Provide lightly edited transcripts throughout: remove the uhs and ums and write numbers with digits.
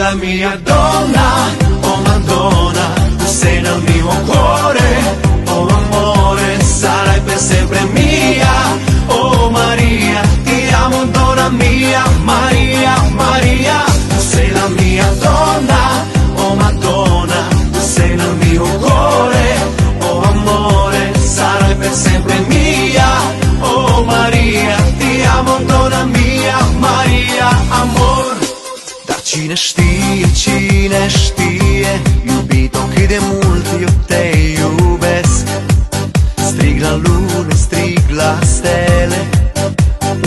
la mia donna, oh Madonna, tu sei nel mio cuore, oh amore, sarai per sempre mia, oh Maria, ti amo donna mia, Maria, Maria, tu sei la mia donna, oh Madonna, tu sei nel mio cuore, oh amore, sarai per sempre mia, oh Maria, ti amo donna mia, Maria, amor. Dar cine știe, iubito, cât de mult eu te iubesc. Strig la lună, strig la stele,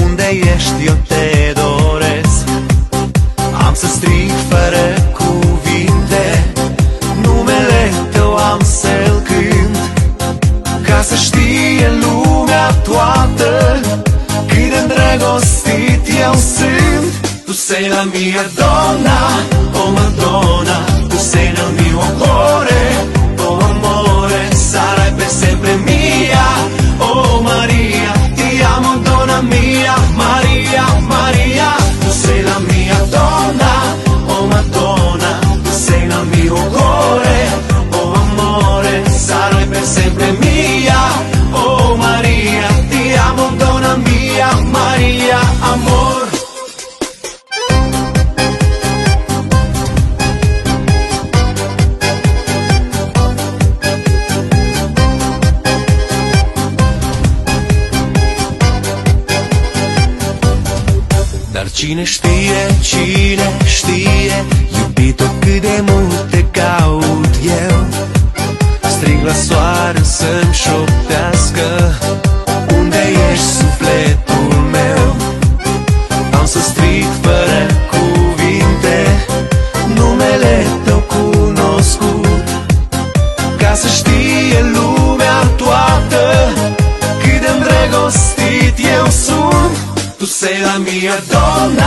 unde ești eu te doresc. Am să strig fără cuvinte, numele tău am să-l cânt, ca să știe lumea toată cât de îndrăgostit eu sunt. Tu sei la mia donna, oh Madonna, tu sei nel mio cuore, oh amore, sarai per sempre mia, oh Maria, ti amo donna mia, Maria, Maria, tu sei la mia donna, oh Madonna, tu sei nel mio cuore, oh amore, sarai per sempre mia, oh Maria, ti amo donna mia, Maria, amor. Dar cine știe, iubito, cât de mult te caut eu. Strig la soare să-mi șoptească, unde ești sufletul meu. Am să strig fără cuvinte, numele tău cunoscut, ca să știe lumea toată cât de îndrăgostit eu sunt. Tu sei la mia donna,